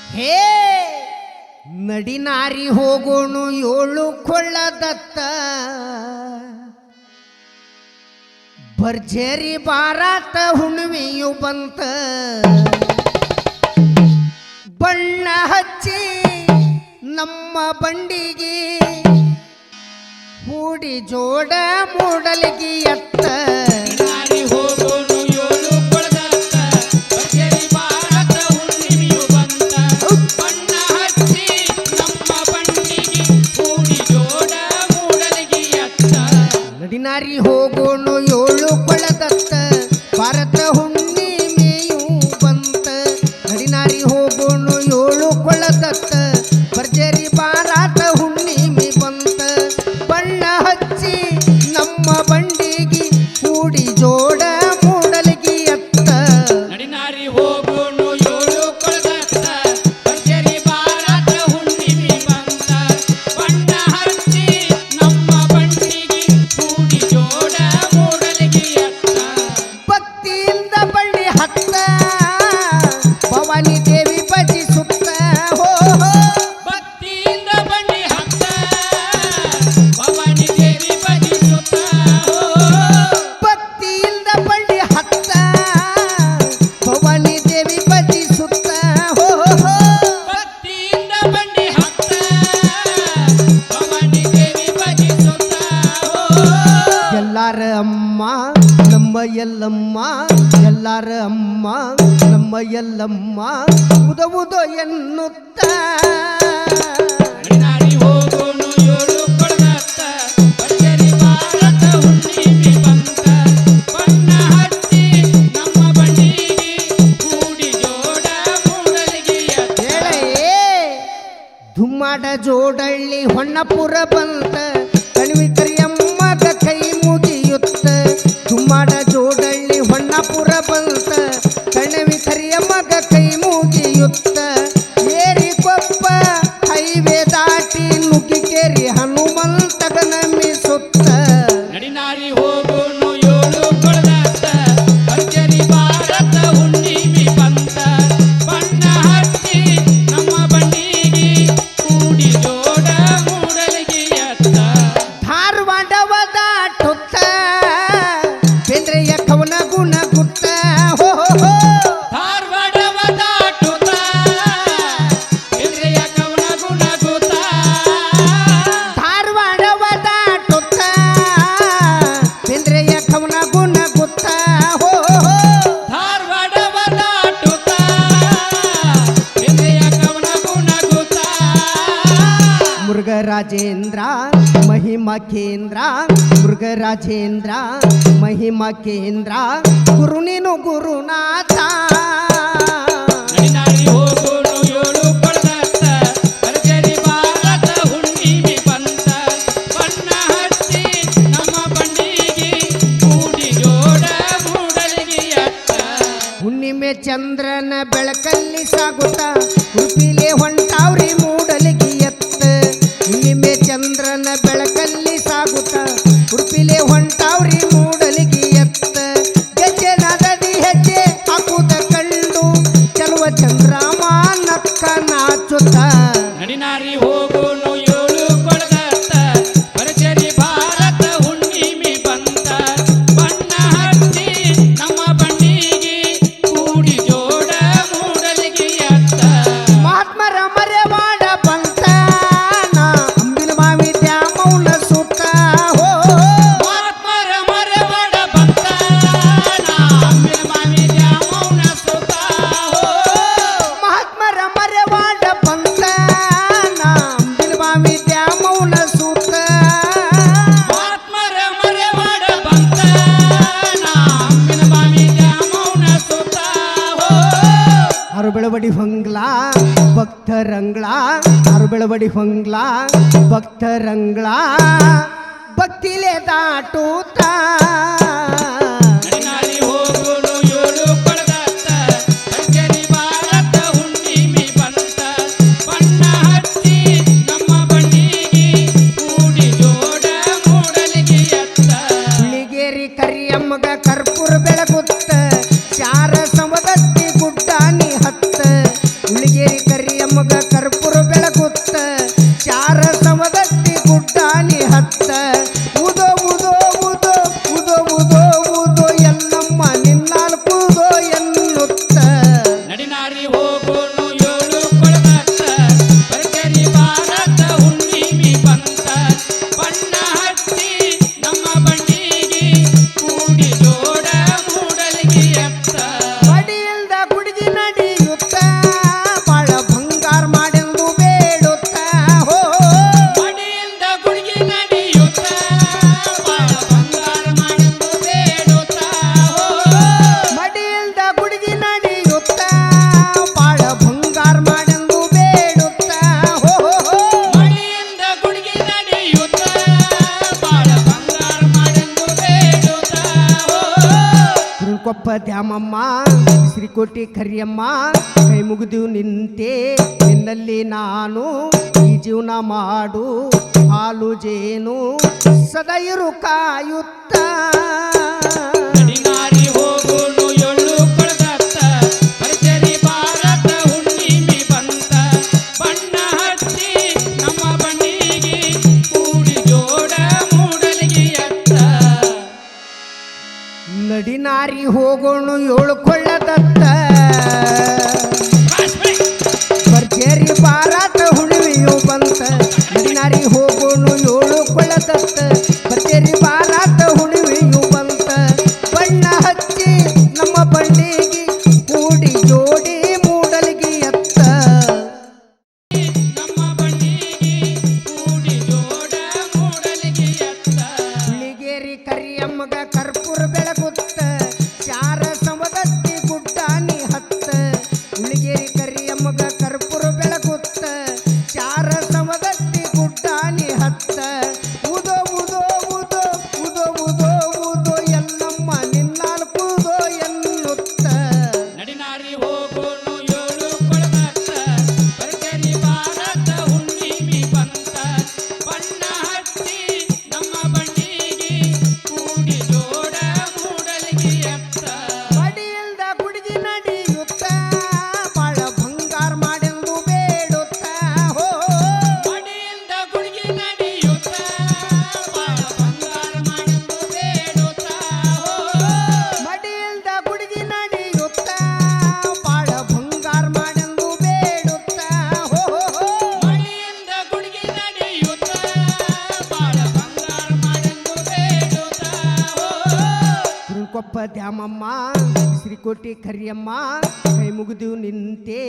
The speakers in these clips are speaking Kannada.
ಹೇ ನಡಿನಾರಿ ಹೋಗೋಣು ಏಳು ಕೊಳ್ಳದತ್ತ ಭರ್ಜರಿ ಬಾರಾತ ಹುಣ್ಣಿಮೆಯು ಬಂತ ಬಣ್ಣ ಹಚ್ಚಿ ನಮ್ಮ ಬಂಡಿಗೆ ಹೂಡಿ ಜೋಡ ಮೂಡಲಿಗೆ ಎತ್ತ ನಡಿನಾರಿ ಹೋಗೋಣು ಏಳು ಕೊಳ್ಳದತ್ತ ಭಾರತ ಹುಣ್ಣಿಮೆಯು ಬಂತ ನಡಿನಾರಿ ಹೋಗೋಣು ಏಳು ಕೊಳ್ಳದತ್ತ ಭರ್ಜರಿ ಭಾರತ ಹುಣ್ಣಿಮೆ ಬಂತ ಬಣ್ಣ ಹಚ್ಚಿ ನಮ್ಮ ಬಂಡಿಗೆ ಕೂಡಿ ಜೋಡ ಮೂಡಲಿಗೆ ಎತ್ತ ನಡಿನಾರಿ ಹೋಗೋಣು ಏಳು ಕೊಳ್ಳದತ್ತ ಭರ್ಜರಿ ಭಾರತ ಹುಣ್ಣಿಮೆ ಬಂತ ಬಣ್ಣ ಹಚ್ಚಿ ನಮ್ಮ ಬಂಡಿಗೆ ಕೂಡಿ ಜೋಡ ಮೂಡಲಿಗೆ ಎತ್ತ ಭಕ್ತಿಯಿಂದ ಬಳ್ಳಿ ಹತ್ತ ಭವಾನಿ ದೇವಿ ಬಜಿ ಸುತ್ತ ಹೋ ಭಕ್ತಿಯಿಂದ ಬನ್ನಿ ಹತ್ತ ಭವಾನಿ ದೇವಿ ಭಜಿಸುತ್ತ ಭಕ್ತಿಯಿಂದ ಬಳ್ಳಿ ಹತ್ತ ಭವಾನಿ ದೇವಿ ಬಜಿ ಸುತ್ತ ಹೋ ಭಕ್ತಿಯಿಂದ ಬನ್ನಿ ಹತ್ತ ಭವಾನಿ ದೇವಿ ಭಜಿಸುತ್ತ ಎಲ್ಲಾರ ಅಮ್ಮ ನಮ್ಮ ಎಲ್ಲಮ್ಮ ಎಲ್ಲಾರ ಅಮ್ಮ ನಮ್ಮ ಎಲ್ಲಮ್ಮ ಉದವುದೋ ಎನ್ನುತ್ತ ನಡಿನಾರಿ ಹೋಗೋಣು ಏಳು ಕೊಳ್ಳದತ್ತ ಭರ್ಜರಿ ಭಾರತ ಹುಣ್ಣಿಮೆ ಬಂತ ಬಣ್ಣ ಹಚ್ಚಿ ನಮ್ಮ ಬಂಡಿಗೆ ಕೂಡಿ ಜೋಡ ಮೂಡಲಿಗೆ ಎತ್ತ ಹೇಳೇ ಧುಮ್ಮಾಡ ಜೋಡಳ್ಳಿ ಹೊನ್ನಪುರ ಬಂತ ಕಣಿವಿ ಕರಿಯಮ್ಮಗ ಕೈ ಮುಗಿಯುತ್ತ ಧುಮ್ಮಾಡ ಜೋಡಳ್ಳಿ ಹೊನ್ನಪುರ ಬಂತ ಕಣಿವಿ ಕರಿಯಮ್ಮಗ ಕೈ ಮುಗಿಯುತ್ತ ಏರಿ ಕೊಪ್ಪ ಹೈವೇ ದಾಟಿ ನುಗ್ಗಿಕೇರಿ ಹನುಮಂತಗ ನಮಿಸುತ್ತ ನಡಿನಾರಿ ಹೋಗೋಣು ಏಳು ಕೊಳ್ಳದತ್ತ ಭರ್ಜರಿ ಭಾರತ ಹುಣ್ಣಿಮೆ ಬಂತ ಬಣ್ಣ ಹಚ್ಚಿ ನಮ್ಮ ಬಂಡಿಗೆ ಕೂಡಿ ಜೋಡ ಮೂಡಲಿಗೆ ಎತ್ತ ಧಾರವಾಡವ ದಾಟುತ್ತ ಬೇಂದ್ರೆಯ ಕವನ ಗುಣ ಗುಟ್ಟ ಹೋ ಧಾರವಾಡವ ದಾಟುತ್ತ ಬೇಂದ್ರೆಯ ಕವನ ಗುಣ ಗುತ್ತ ಧಾರವಾಡವ ದಾಟುತ್ತ ಬೇಂದ್ರೆಯ ಕವನ ಗುಣ ಗುತ್ತ ಹೋ ಧಾರವಾಡವ ದಾಟುತ್ತ ಬೇಂದ್ರೆಯ ಕವನ ಗುಣ ಗುತ್ತ ಮುರುಘರಾಜೇಂದ್ರ ಮಹಿಮಾ ಕೇಂದ್ರ ಮುರುಘರಾಜೇಂದ್ರ ಮಹಿಮಾ ಕೇಂದ್ರ ಗುರು ನೀನು ಗುರುನಾಥ ನಡಿನಾರಿ ಹೋಗೋಣು ಏಳು ಕೊಳ್ಳದತ್ತ ಭರ್ಜರಿ ಭಾರತ ಹುಣ್ಣಿಮೆ ಬಂತ ಬಣ್ಣ ಹಚ್ಚಿ ನಮ್ಮ ಬಂಡಿಗೆ ಕೂಡಿ ಜೋಡ ಮೂಡಲಿಗೆ ಎತ್ತ ಹುಣ್ಣಿಮೆ ಚಂದ್ರನ ಬೆಳಕಲ್ಲಿ ಸಾಗುತ್ತ ಉಡುಪಿಲೆ ಹೊಂಟಾವ್ರಿ ಮೂಡಲಿಗೆ ಎತ್ತ ಹುಣ್ಣಿಮೆ ಚಂದ್ರನ ಬೆಳಕಲ್ಲಿ ಸಾಗುತ್ತ ಉಡುಪಿಲೆ ಹೊಂಟಾವ್ರಿ ಮೂಡಲಿಗೆ ಎತ್ತ ಗೆಜ್ಜೆ ನದದಿ ಹೆಜ್ಜೆ ಹಾಕುತ್ತ ಕಂಡು ಚಲುವ ಚಂದ್ರಮ ನಕ್ಕ ನಾಚುತ್ತ ನಡಿನಾರಿ ಹೋಗೋಣು ಏಳು ಕೊಳ್ಳದತ್ತ ಭರ್ಜರಿ ಭಾರತ ಹುಣ್ಣಿಮೆ ಬಂತ ಬಣ್ಣ ಹಚ್ಚಿ ನಮ್ಮ ಬಂಡಿಗೆ ಕೂಡಿ ಜೋಡ ಮೂಡಲಿಗೆ ಎತ್ತ ಮಹಾತ್ಮರ ಮರೆವಾಡ ಬಂತ ನಾ ಅಂಬಿನ ಮಾವಿ ದ್ಯಾಮೌನ ಸುತ್ತ ಹೋ ಮಹಾತ್ಮರ ಮರೆವಾಡ ಬಂತ ನಾ ಅಂಬಿನ ಮಾವಿ ದ್ಯಾಮವ್ನ ಸುತ ಮಹಾತ್ಮರ ಮರೆವಾಡ ಬಂತ ನಾ ಅಂಬಿನ ಮಾವಿ ದ್ಯಾಮೌನ ಸುತ್ತ ಮಹಾತ್ಮರ ಮರೆವಾಡ ಬಂತ ನಾ ಅಂಬಿನ ಮಾವಿ ದ್ಯಾಮವ್ನ ಸುತ ಆರು ಬೆಳವಡಿ ಹೊಂಗ್ಲಾ ಭಕ್ತರಂಗ್ಲ ಆರು ಬೆಳವಡಿ ಹೊಂಗ್ಲಾ ಭಕ್ತರಂಗ್ಲ ಭಕ್ತಿಲೆ ದಾಟುತ್ತ ನಡಿನಾರಿ ಹೋಗೋಣು ಏಳು ಕೊಳ್ಳದತ್ತ ಭರ್ಜರಿ ಭಾರತ ಹುಣ್ಣಿಮೆ ಬಂತ ಬಣ್ಣ ಹಚ್ಚಿ ನಮ್ಮ ಬಂಡಿಗೆ ಕೂಡಿ ಜೋಡ ಮೂಡಲಿಗೆ ಎತ್ತ ಹುಳಿಗೇರಿ ಕರಿಯಮ್ಮಗ ಕರ್ಪೂರ ಬೆಳಗುತ್ತ ಚಾರ ಸಮದತ್ತಿ ಗುಡ್ಡ ನೀ ಹತ್ತ ಹುಳಿಗೇರಿ ಕರಿಯಮ್ಮ ದ್ಯಾಮಮ್ಮ ಶ್ರೀಕೋಟಿ ಕರಿಯಮ್ಮ ಕೈ ಮುಗಿದು ನಿಂತೆ ನಿನ್ನಲ್ಲಿ ನಾನು ಈ ಜೀವನ ಮಾಡು ಹಾಲು ಜೇನು ಸದಾ ಇರು ಕಾಯುತ್ತ ನಡಿನಾರಿ ಹೋಗುನು ಎಳ್ಳು ಕೊಳದತ್ತ ಪರಿಚರಿ ಭಾರತ ಹುಣ್ಣಿಮೆ ಬಂತ ಬಣ್ಣ ಹಚ್ಚಿ ನಮ್ಮ ಬಣ್ಣಿಗೆ ಕೂಡಿ ಜೋಡ ಮೂಡಲಿಗೆ ಎತ್ತ ನಡಿನಾರಿ ಹೋಗೋಣ ಏಳು ಕೊಳ್ಳದತ್ತ ಬರ್ಜೇರಿ ಭಾರತ ಹುಣ್ಣಿಮೆಯು ಬಂತ ನಡಿನಾರಿ ಹೋಗೋಣ ಏಳು ಕೊಳ್ಳದತ್ತ ಬರ್ಜೇರಿ ಭಾರತ ಹುಣ್ಣಿಮೆಯು ಬಂತ ಬಣ್ಣ ಹಚ್ಚಿ ನಮ್ಮ ಬಂಡಿಗೆ ಕೂಡಿ ಜೋಡಿ ಮೂಡಲಿಗೆ ಎತ್ತ ನಮ್ಮ ಬಣ್ಣಿಗೆ ಕೂಡಿ ಜೋಡ ಮೂಡಲಿಗೆ ಎತ್ತ ಹುಲಿಗೇರಿ ಕರಿಯಮ್ಮಗ ಕರ್ಪೂರ ಬೆಳಗುತ್ತ ಚಾರ ಸಮದತ್ತಿ ಗುಡ್ಡಾನಿ ಹತ್ತ ಹುಲಿಗೇರಿ ಕರಿಯಮ್ಮಗ ಕರ್ಪೂರ ಬೆಳಗುತ್ತ ಚಾರ ಸಮದತ್ತಿ ಗುಡ್ಡಾನಿ ಹತ್ತ ಉದೋ ಉದೋ ಉದೋ ಉದೋ ಉದೋ ಉದೋ ಎಲ್ಲಮ್ಮ ನಿನ್ನಾಲ್ಕುದೋ ಎನ್ನುತ್ತ ನಡಿನಾರಿ ಹೋಗೋನು ಏಳು ಕೊಳದತ್ತ ಪರಿಚರಿ ಭಾರತ ಹುಣ್ಣಿಮೆ ಬಂತ ಬಣ್ಣ ಹಚ್ಚಿ ನಮ್ಮ ಬಣ್ಣಿಗೆ ಕೂಡಿ ಜೋಡ ಮೂಡಲಿಗೆ ಎತ್ತ ಮಡಿಯಿಲ್ದ ಕುಡಿದಿ ನಡೆಯುತ್ತ ಬಾಳ ಬಂಗಾರ ಮಾಡೆಂದು ಬೇಡುತ್ತ ಹೋ ಮಡಿಯಿಂದ ಗುಡುಗಿ ನಡೆಯುತ್ತ ಬಾಳ ಬಂಗಾರ ಮಾಡೆಂದು ಬೇಡುತ್ತ ಮಡಿಯಿಲ್ದ ಕುಡಿದಿ ನಡೆಯುತ್ತ ಬಾಳ ಬಂಗಾರ ಮಾಡೆಂದು ಬೇಡುತ್ತ ಹೋ ಮಡಿಯಿಂದ ಗುಡುಗಿ ನಡೆಯುತ್ತ ಬಾಳ ಬಂಗಾರ ಮಾಡೆಂದು ಬೇಡುತ್ತ ಕೊಪ್ಪ ದ್ಯಾಮಮ್ಮ ಶ್ರೀಕೋಟಿ ಕರಿಯಮ್ಮ ಕೈ ಮುಗಿದು ನಿಂತೆ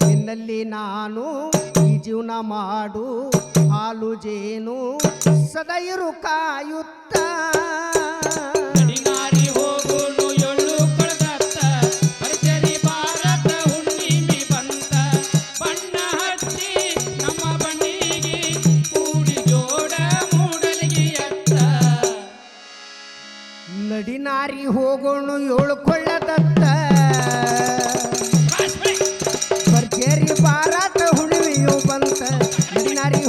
ನಿನ್ನಲ್ಲಿ ನಾನು ಈ ಜೀವನ ಮಾಡು ಹಾಲು ಜೇನು ಸದಾ ಇರು ಕಾಯುತ್ತ ನಡಿನಾರಿ ಹೋಗುನು ಎಳ್ಳು ಕೊಳದತ್ತ ಪರಿಚರಿ ಭಾರತ ಹುಣ್ಣಿಮೆ ಬಂತ ಬಣ್ಣ ಹಚ್ಚಿ ನಮ್ಮ ಬಣ್ಣಿಗೆ ಕೂಡಿ ಜೋಡ ಮೂಡಲಿಗೆ ಎತ್ತ ನಡಿನಾರಿ ಹೋಗೋಣ ಏಳು ಕೊಳ್ಳದತ್ತ ಬರ್ಜೇರಿ ಭಾರತ ಹುಣ್ಣಿಮೆಯು ಬಂತ ನಡಿನಾರಿ